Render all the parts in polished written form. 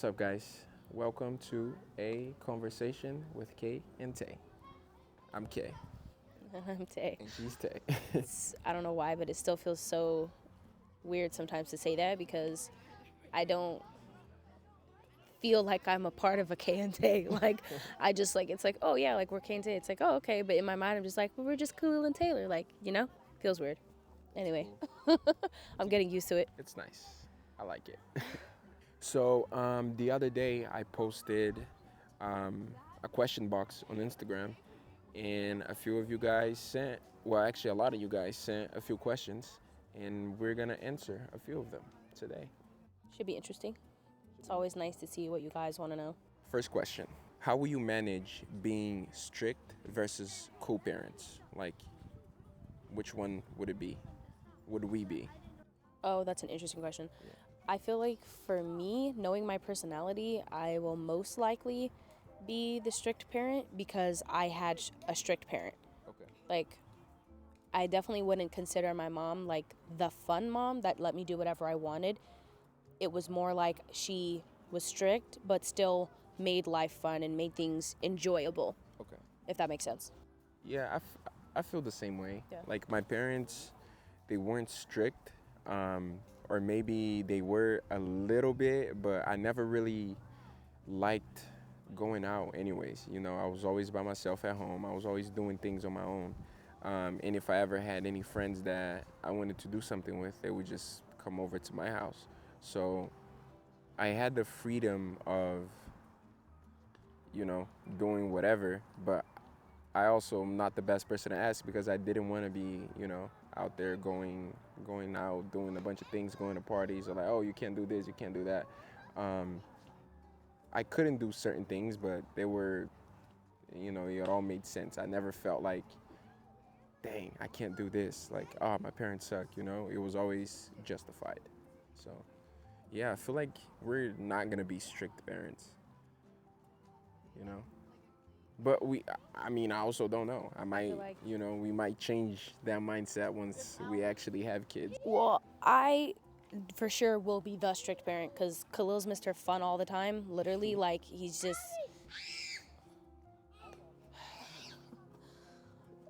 What's up, guys? Welcome to a conversation with Kay and Tay. I'm Kay, I'm Tay. and she's Tay. I don't know why, but it still feels so weird sometimes to say that because I don't feel like I'm a part of a K and Tay. Like, I just like, it's like, oh yeah, like we're K and Tay. It's like, oh, okay. But in my mind, I'm just like, well, we're just Kalyl and Taeler. Like, feels weird. Anyway, I'm getting used to it. It's nice. I like it. So, the other day I posted a question box on Instagram, and a few of you guys sent, well, actually, a lot of you guys sent a few questions, and we're gonna answer a few of them today. Should be interesting. It's always nice to see what you guys want to know. First question: how will you manage being strict versus co-parents? Like, which one would it be? Would we be? Oh, that's an interesting question. I feel like for me, knowing my personality, I will most likely be the strict parent because I had a strict parent. Okay. Like, I definitely wouldn't consider my mom like the fun mom that let me do whatever I wanted. It was more like she was strict, but still made life fun and made things enjoyable, Okay. if that makes sense. Yeah, I feel the same way. Yeah. Like my parents, they weren't strict, or maybe they were a little bit, but I never really liked going out anyways. I was always by myself at home. I was always doing things on my own. And if I ever had any friends that I wanted to do something with, they would just come over to my house. So I had the freedom of, doing whatever, but I also am not the best person to ask because I didn't want to be, out there going out, doing a bunch of things, going to parties, or like, oh, you can't do this, you can't do that. I couldn't do certain things, but they were, it all made sense. I never felt like, dang, I can't do this. Like, oh, my parents suck, It was always justified. So, yeah, I feel like we're not going to be strict parents, But I also don't know. I might, like- we might change that mindset once we actually have kids. Well, I for sure will be the strict parent because Kalil's Mr. Fun all the time. Literally, like, he's just.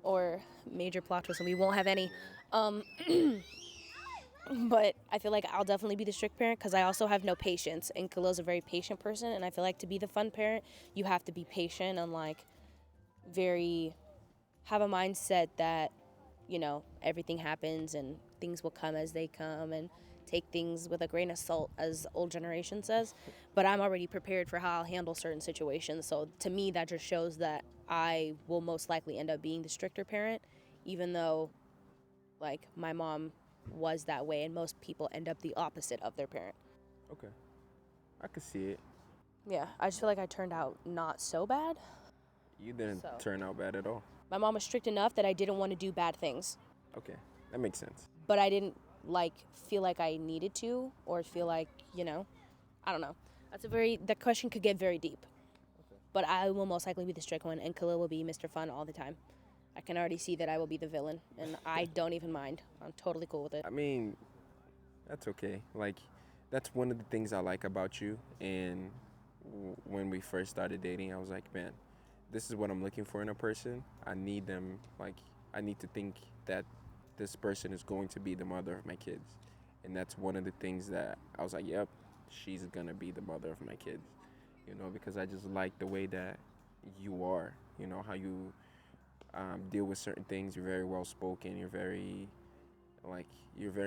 Or major plot twist, and we won't have any. But I feel like I'll definitely be the strict parent because I also have no patience, and Kalil's a very patient person, and I feel like to be the fun parent, you have to be patient and like have a mindset that everything happens and things will come as they come, and take things with a grain of salt, as old generation says. But I'm already prepared for how I'll handle certain situations, so to me that just shows that I will most likely end up being the stricter parent, even though like my mom was that way, and most people end up the opposite of their parent. Okay, I could see it. Yeah, I just feel like I turned out not so bad. You didn't So. turn out bad at all. My mom was strict enough that I didn't want to do bad things, That makes sense. but I didn't like feel like I needed to, or feel like, I don't know. That question could get very deep. But I will most likely be the strict one, and Kalyl will be Mr. Fun all the time. I can already see that I will be the villain, and I don't even mind. I'm totally cool with it. I mean, that's okay. Like, that's one of the things I like about you. And when we first started dating, I was like, man, this is what I'm looking for in a person. I need them, like, I need to think that this person is going to be the mother of my kids. And that's one of the things that I was like, yep, she's going to be the mother of my kids. Because I just like the way that you are, how you deal with certain things. You're very well spoken. You're very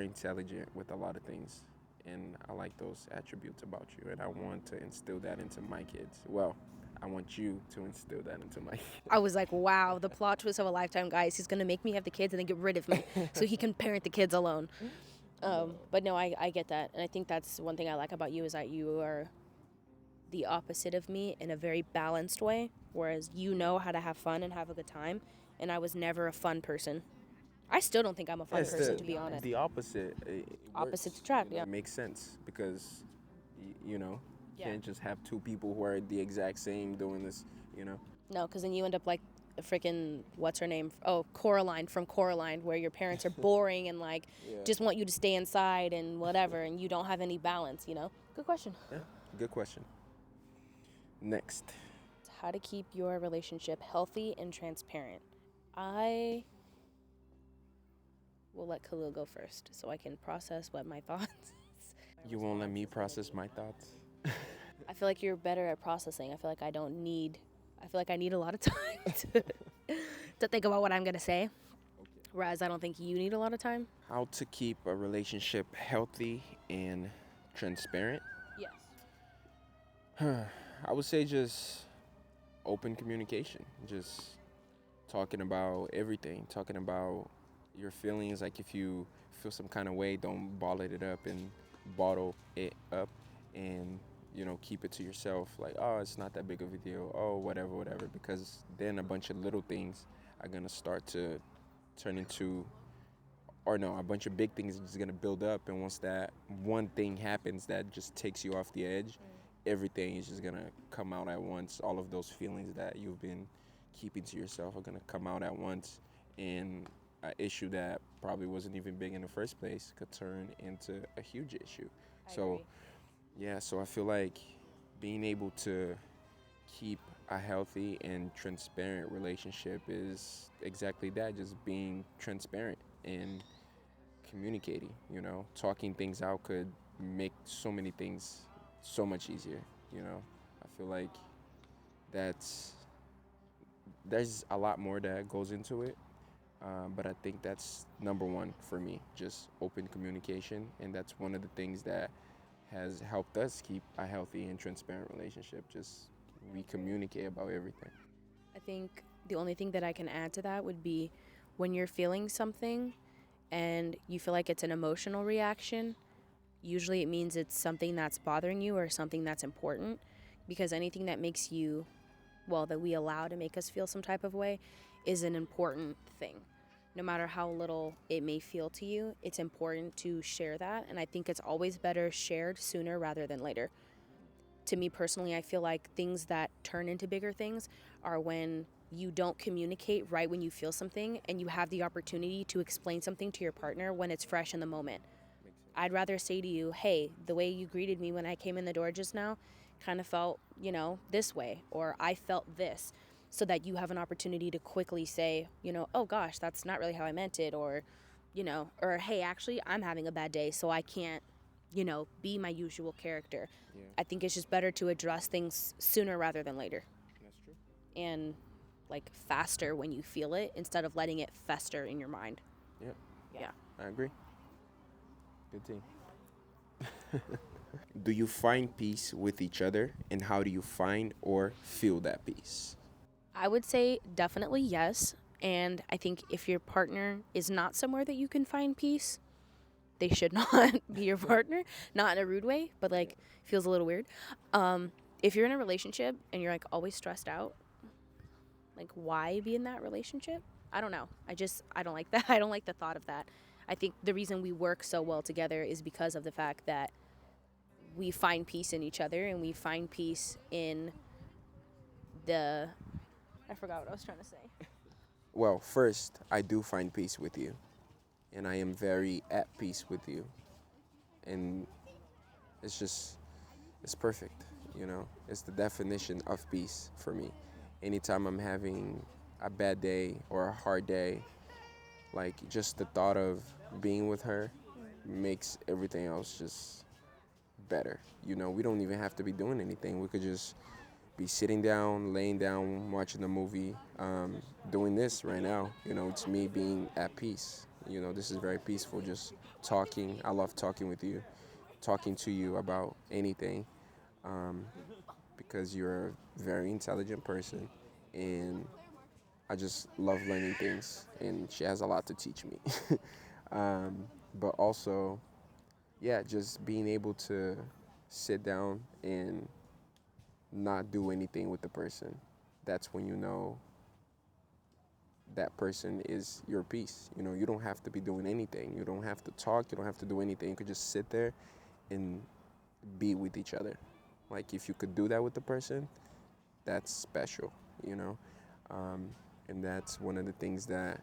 intelligent with a lot of things. And I like those attributes about you. And I want to instill that into my kids. Well, I want you to instill that into my kids. I was like, wow, the plot twist of a lifetime, guys. He's going to make me have the kids and then get rid of me so he can parent the kids alone. But no, I get that. And I think that's one thing I like about you, is that you are the opposite of me in a very balanced way, whereas you know how to have fun and have a good time, and I was never a fun person. I still don't think I'm a fun person, to be honest. The opposite. Opposites attract, yeah. It makes sense because, you Yeah. can't just have two people who are the exact same doing this, No, because then you end up like a freaking, what's her name? Oh, Coraline from Coraline, where your parents are boring and like Yeah. just want you to stay inside and whatever, and you don't have any balance, Good question. Yeah, Good question. Next. How to keep your relationship healthy and transparent. I will let Kalyl go first so I can process what my thoughts. You won't let me process my thoughts? I feel like you're better at processing. I feel like I need a lot of time to think about what I'm gonna say. Whereas I don't think you need a lot of time. How to keep a relationship healthy and transparent? Yes. I would say just open communication. Just talking about everything, talking about your feelings. Like if you feel some kind of way, don't bottle it up and keep it to yourself. Like, oh, it's not that big of a deal. Oh, whatever. Because then a bunch of little things are gonna start to turn into, or no, a bunch of big things are just gonna build up. And once that one thing happens that just takes you off the edge, everything is just gonna come out at once. All of those feelings that you've been keeping to yourself are gonna come out at once, and an issue that probably wasn't even big in the first place could turn into a huge issue. I So agree. yeah, so I feel like being able to keep a healthy and transparent relationship is exactly that, just being transparent and communicating. Talking things out could make so many things so much easier. I feel like that's there's a lot more that goes into it, but I think that's number one for me, just open communication. And that's one of the things that has helped us keep a healthy and transparent relationship. Just we communicate about everything. I think the only thing that I can add to that would be when you're feeling something and you feel like it's an emotional reaction, usually it means it's something that's bothering you or something that's important, because anything that makes you, well, that we allow to make us feel some type of way is an important thing. No matter how little it may feel to you, it's important to share that. And I think it's always better shared sooner rather than later. To me personally, I feel like things that turn into bigger things are when you don't communicate right when you feel something and you have the opportunity to explain something to your partner when it's fresh in the moment. I'd rather say to you, hey, the way you greeted me when I came in the door just now kind of felt, this way, or I felt this, so that you have an opportunity to quickly say, oh gosh, that's not really how I meant it, or hey, actually, I'm having a bad day, so I can't, be my usual character. Yeah, I think it's just better to address things sooner rather than later, that's true. and like faster when you feel it instead of letting it fester in your mind. Yep, Yeah. I agree. Good team. Do you find peace with each other, and how do you find or feel that peace? I would say definitely yes. And I think if your partner is not somewhere that you can find peace, they should not be your partner. Not in a rude way, but like feels a little weird. If you're in a relationship and you're like always stressed out, like why be in that relationship? I don't know. I don't like that. I don't like the thought of that. I think the reason we work so well together is because of the fact that we find peace in each other and we find peace in the I forgot what I was trying to say. Well, first, I do find peace with you, and I am very at peace with you. And it's just, it's perfect, It's the definition of peace for me. Anytime I'm having a bad day or a hard day, like just the thought of being with her makes everything else just better. We don't even have to be doing anything. We could just be sitting down, laying down, watching a movie, doing this right now. It's me being at peace. This is very peaceful, just talking. I love talking with you, talking to you about anything, um, because you're a very intelligent person, and I just love learning things, and she has a lot to teach me. But also, yeah, just being able to sit down and not do anything with the person. That's when you know that person is your peace. You don't have to be doing anything. You don't have to talk. You don't have to do anything. You could just sit there and be with each other. Like if you could do that with the person, that's special, you know? Um, and that's one of the things that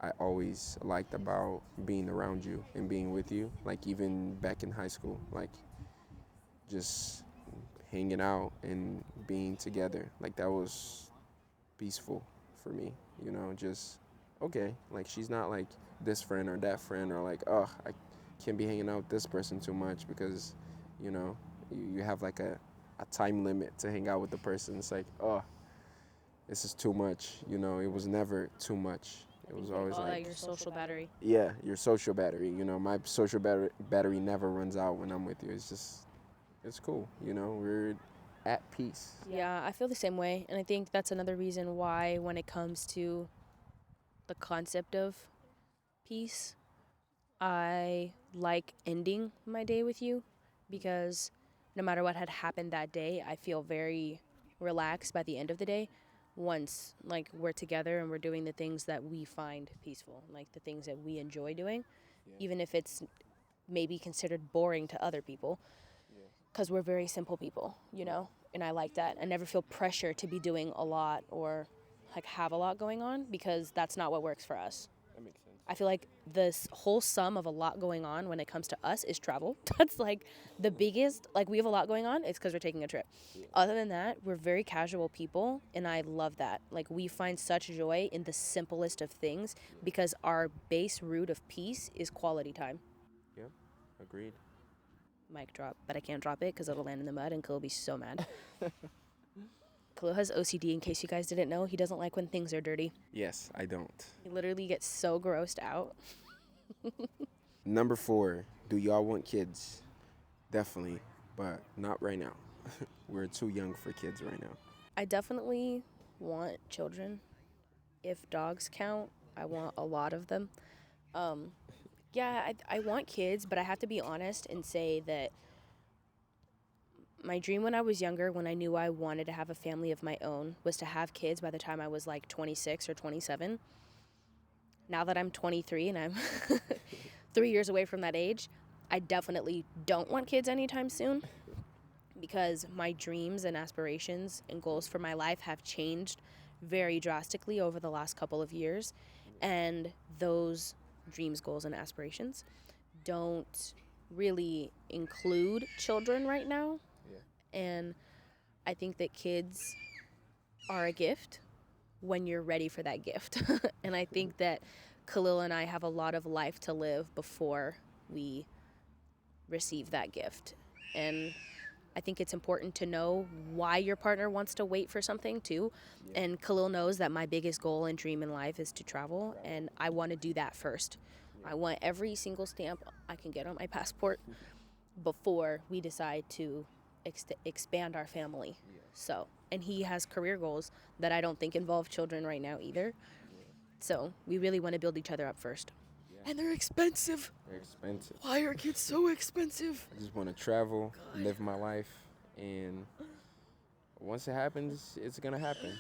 I always liked about being around you and being with you. Like even back in high school, like just hanging out and being together. Like that was peaceful for me, just okay. Like she's not like this friend or that friend or like, oh, I can't be hanging out with this person too much because, you know, you have like a time limit to hang out with the person. It's like, oh, this is too much. It was never too much. It was always Call that like, your social battery. yeah, your social battery. My social battery never runs out when I'm with you. It's cool. We're at peace. Yeah, I feel the same way. And I think that's another reason why, when it comes to the concept of peace, I like ending my day with you because no matter what had happened that day, I feel very relaxed by the end of the day once like we're together and we're doing the things that we find peaceful, like the things that we enjoy doing, even if it's maybe considered boring to other people, because we're very simple people, and I like that. I never feel pressure to be doing a lot or like have a lot going on because that's not what works for us. That makes sense. I feel like this whole sum of a lot going on when it comes to us is travel. That's like the biggest, like we have a lot going on, it's because we're taking a trip. Yeah. Other than that, we're very casual people, and I love that. Like we find such joy in the simplest of things because our base root of peace is quality time. Yep, agreed. Mic drop, but I can't drop it because it'll land in the mud and Kalyl will be so mad. Kalyl has OCD, in case you guys didn't know. He doesn't like when things are dirty. Yes, I don't. He literally gets so grossed out. Number 4, do y'all want kids? Definitely, but not right now. We're too young for kids right now. I definitely want children. If dogs count, I want a lot of them. Yeah, I want kids, but I have to be honest and say that my dream when I was younger, when I knew I wanted to have a family of my own, was to have kids by the time I was like 26 or 27. Now that I'm 23 and I'm 3 years away from that age, I definitely don't want kids anytime soon because my dreams and aspirations and goals for my life have changed very drastically over the last couple of years. And those dreams, goals, and aspirations don't really include children right now. Yeah. And I think that kids are a gift when you're ready for that gift. And I think that Kalyl and I have a lot of life to live before we receive that gift. And I think it's important to know why your partner wants to wait for something too. Yeah. And Kalyl knows that my biggest goal and dream in life is to travel, and I want to do that first. Yeah. I want every single stamp I can get on my passport before we decide to expand our family. Yeah. So, and he has career goals that I don't think involve children right now either. Yeah. So we really want to build each other up first. Yeah. And they're expensive. They're expensive. Why are kids so expensive? I just want to travel, live my life, and once it happens, it's gonna happen.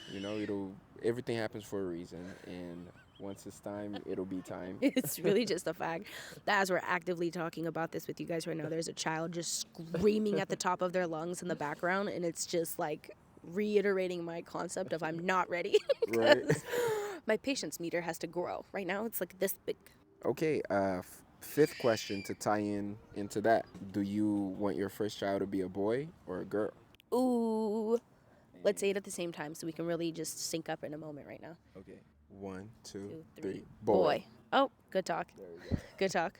Everything happens for a reason, and once it's time, it'll be time. It's really just a fact that as we're actively talking about this with you guys right now, there's a child just screaming at the top of their lungs in the background, and it's just like reiterating my concept of I'm not ready. Right. My patience meter has to grow. Right now, it's like this big. Okay, 5th question to tie into that. Do you want your first child to be a boy or a girl? Ooh. Let's say it at the same time so we can really just sync up in a moment right now. Okay. 1, 2, 3. Boy. Oh, good talk. There we go. Good talk.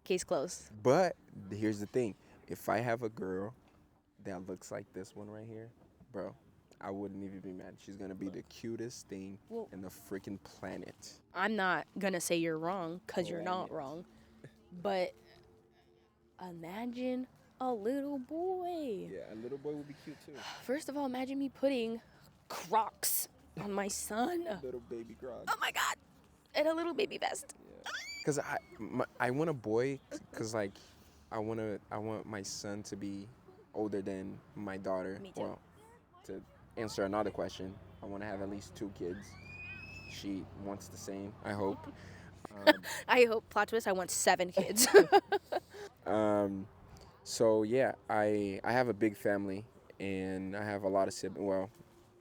Case closed. But here's the thing. If I have a girl that looks like this one right here, bro, I wouldn't even be mad. She's going to be the cutest thing in the freaking planet. I'm not going to say you're wrong because you're not wrong. But imagine a little boy. Yeah, a little boy would be cute too. First of all, imagine me putting Crocs on my son. Little baby Crocs. Oh my God. And a little baby vest. Yeah. Because I want a boy because, like, I want my son to be older than my daughter. Me too. Well, to answer another question, I want to have at least 2 kids. She wants the same, I hope. I hope, plot twist, I want 7 kids. So yeah, I have a big family, and I have a lot of siblings. Well,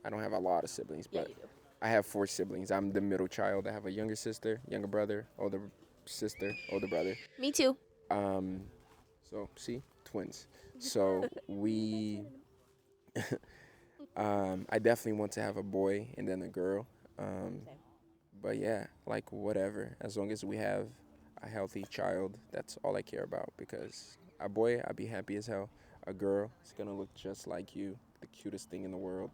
I don't have a lot of siblings, but you do. I have 4 siblings. I'm the middle child. I have a younger sister, younger brother, older sister, older brother. Me too. So see, twins. So we I definitely want to have a boy and then a girl. Same. But yeah, like whatever. As long as we have a healthy child, that's all I care about. Because a boy, I'd be happy as hell. A girl, it's gonna look just like you, the cutest thing in the world.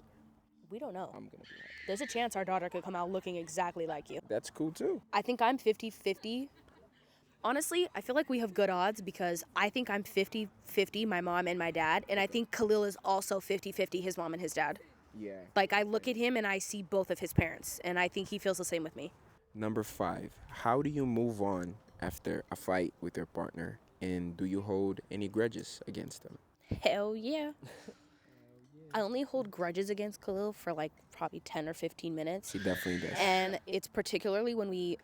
We don't know. I'm gonna be happy. There's a chance our daughter could come out looking exactly like you. That's cool too. I think I'm 50-50. Honestly, I feel like we have good odds because I think I'm 50-50, my mom and my dad. And I think Kalyl is also 50-50, his mom and his dad. Yeah. Like, I look at him and I see both of his parents. And I think he feels the same with me. Number 5. How do you move on after a fight with your partner? And do you hold any grudges against them? Hell yeah. I only hold grudges against Kalyl for like probably 10 or 15 minutes. He definitely does. And it's particularly when we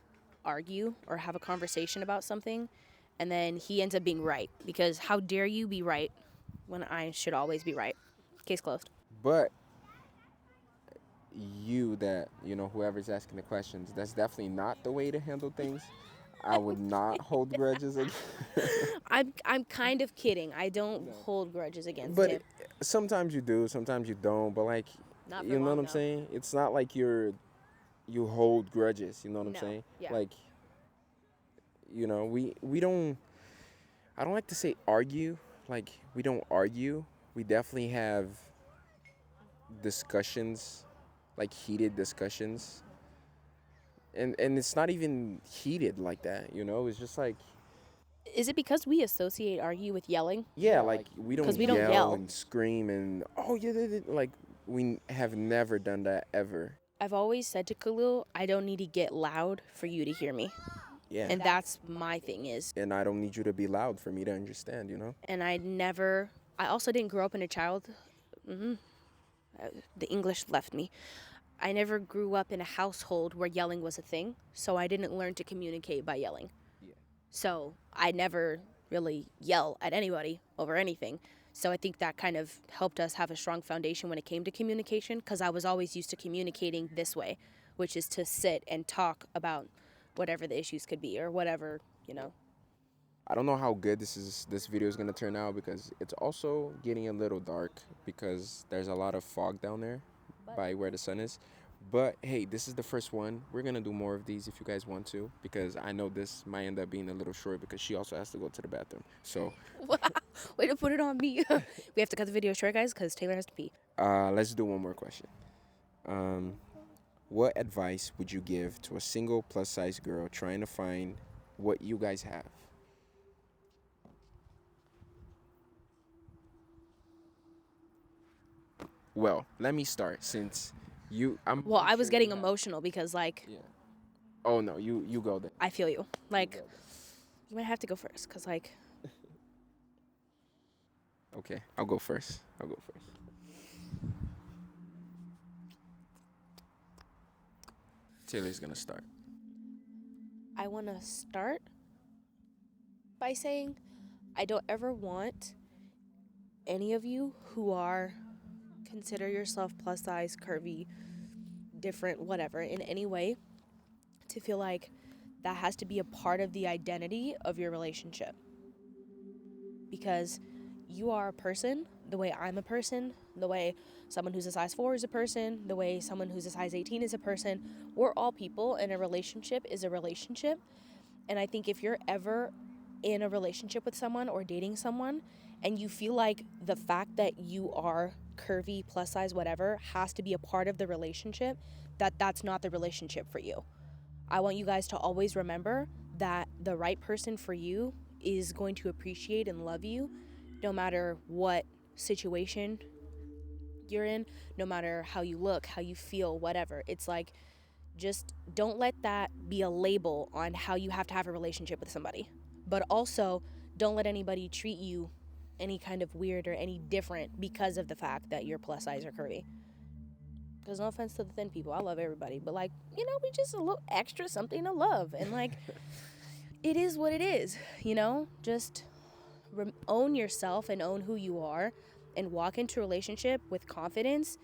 argue or have a conversation about something and then he ends up being right. Because how dare you be right when I should always be right? Case closed. But whoever's asking the questions, that's definitely not the way to handle things. I would not hold grudges against. I'm kind of kidding. I don't hold grudges against But him. sometimes you do, sometimes you don't. But like, Not for you know long, what I'm though. saying? It's not like you hold grudges. You know what I'm No, saying? yeah. Like, we don't. I don't like to say argue. Like, we don't argue. We definitely have discussions, like heated discussions. And it's not even heated like that. It's just like, Is it because we associate argue with yelling? yeah, like we don't 'Cause we don't yell. and scream and oh yeah, like we have never done that ever. I've always said to Kalyl, I don't need to get loud for you to hear me. Yeah. And that's my thing is. And I don't need you to be loud for me to understand. And I also didn't grow up in a child. The English left me. I never grew up in a household where yelling was a thing, so I didn't learn to communicate by yelling. Yeah. So I never really yell at anybody over anything. So I think that kind of helped us have a strong foundation when it came to communication because I was always used to communicating this way, which is to sit and talk about whatever the issues could be or whatever. I don't know how good this video is gonna turn out because it's also getting a little dark because there's a lot of fog down there by where the sun is. But hey, this is the first one. We're gonna do more of these if you guys want to because I know this might end up being a little short because she also has to go to the bathroom. So Way to put it on me. We have to cut the video short, guys, because Taeler has to pee. let's do one more question. What advice would you give to a single plus size girl trying to find what you guys have? Well, let me start since Well, I was getting emotional because, like, Yeah. Oh no, you go then. I feel you. Like, you might have to go first because, like, Okay, I'll go first. Taylor's gonna start. I want to start by saying I don't ever want any of you who consider yourself plus size, curvy, different, whatever, in any way to feel like that has to be a part of the identity of your relationship. Because you are a person, the way I'm a person, the way someone who's a size 4 is a person, the way someone who's a size 18 is a person. We're all people, and a relationship is a relationship. And I think if you're ever in a relationship with someone or dating someone and you feel like the fact that you are curvy, plus size, whatever, has to be a part of the relationship, that's not the relationship for you. I want you guys to always remember that the right person for you is going to appreciate and love you no matter what situation you're in, no matter how you look, how you feel, whatever. It's like, just don't let that be a label on how you have to have a relationship with somebody. But also, don't let anybody treat you any kind of weird or any different because of the fact that you're plus size or curvy. Because no offense to the thin people, I love everybody. But, like, we just a little extra something to love. And, like, it is what it is, Just own yourself and own who you are and walk into a relationship with confidence,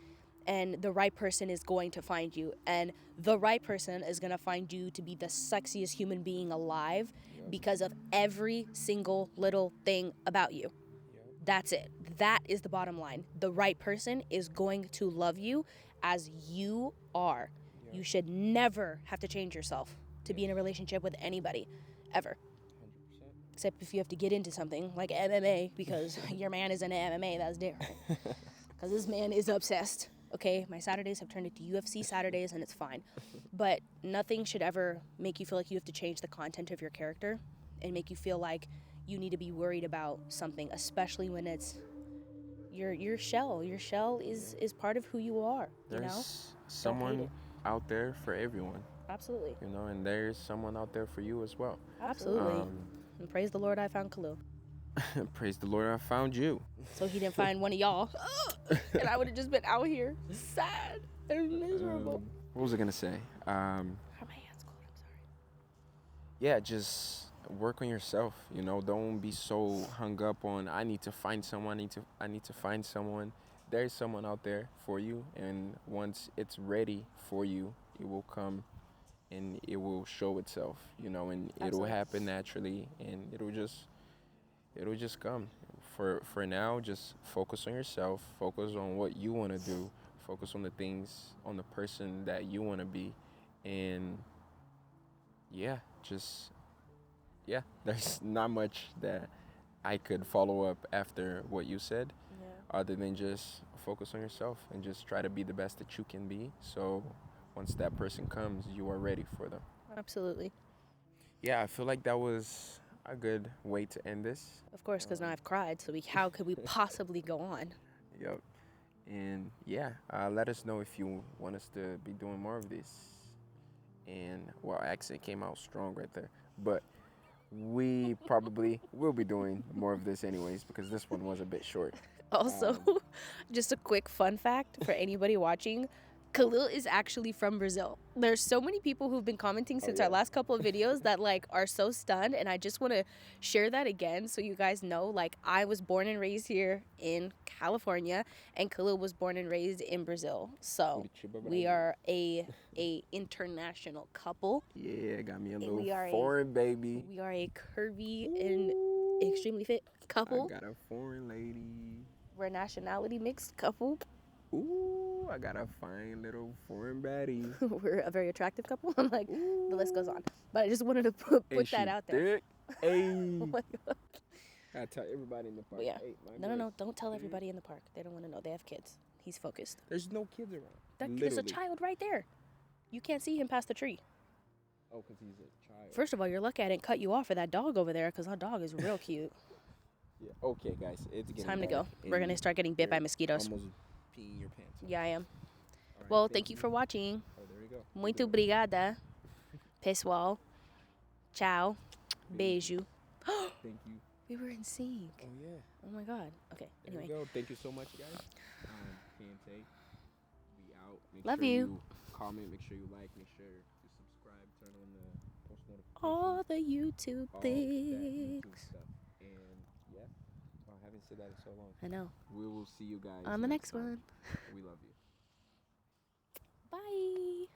and the right person is going to find you, and the right person is going to find you to be the sexiest human being alive because of every single little thing about you. That's it. That is the bottom line. The right person is going to love you as you are. Yeah. You should never have to change yourself to be in a relationship with anybody, ever. 100%. Except if you have to get into something like MMA because your man is into MMA, that's different. Because this man is obsessed. Okay, my Saturdays have turned into UFC Saturdays and it's fine. But nothing should ever make you feel like you have to change the content of your character and make you feel like you need to be worried about something, especially when it's your shell. Your shell is part of who you are. There's Don't hate someone it. out there for everyone, Absolutely. and there's someone out there for you as well. Absolutely. And praise the Lord I found Kalyl. Praise the Lord, I found you. So he didn't find one of y'all. And I would have just been out here sad and miserable. What was I gonna say? Are my hands cold? I'm sorry. Yeah, just work on yourself. Don't be so hung up on I need to find someone. I need to find someone. There's someone out there for you, and once it's ready for you, it will come, and it will show itself. And it'll Absolutely. happen naturally, and it'll just come. For now, just focus on yourself. Focus on what you want to do. Focus on the things, on the person that you want to be, and yeah, there's not much that I could follow up after what you said, other than just focus on yourself and just try to be the best that you can be. So once that person comes, you are ready for them. Absolutely. Yeah, I feel like that was a good way to end this. Of course, because now I've cried, so how could we possibly go on? Yep. And yeah, let us know if you want us to be doing more of this. And accent came out strong right there. But we probably will be doing more of this anyways, because this one was a bit short. Also, just a quick fun fact for anybody watching. Kalyl is actually from Brazil. There's so many people who've been commenting since our last couple of videos that are so stunned, and I just want to share that again so you guys know, I was born and raised here in California, and Kalyl was born and raised in Brazil. So we are a international couple. Yeah, got me a little we are foreign baby. We are a curvy and extremely fit couple. I got a foreign lady. We're a nationality mixed couple. Ooh, I got a fine little foreign baddie. We're a very attractive couple. The list goes on. But I just wanted to put that out there. Thick. Hey. Oh my God. I tell everybody in the park. But yeah. Hey, No. Don't tell everybody in the park. They don't want to know. They have kids. He's focused. There's no kids around. There's a child right there. You can't see him past the tree. Oh, because he's a child. First of all, you're lucky I didn't cut you off for that dog over there, because our dog is real cute. Yeah. Okay, guys. It's getting time to go. dark, We're going to start getting bit by mosquitoes. Almost peeing your pants off. Yeah, I am. All right, Well, thank you for watching. Oh, there we go. Muito obrigada. Pessoal. Ciao. Beijo. Thank you. We were in sync. Oh, yeah. Oh my God. Okay. There Anyway. we go. Thank you so much, guys. Kante, be out. Make Love sure you. Comment. Make sure you like. Make sure you subscribe. Turn on the post notifications. All the YouTube all things. That YouTube stuff. And yeah, I haven't said that in so long. I know. We will see you guys On the next time. one. We love you. Bye.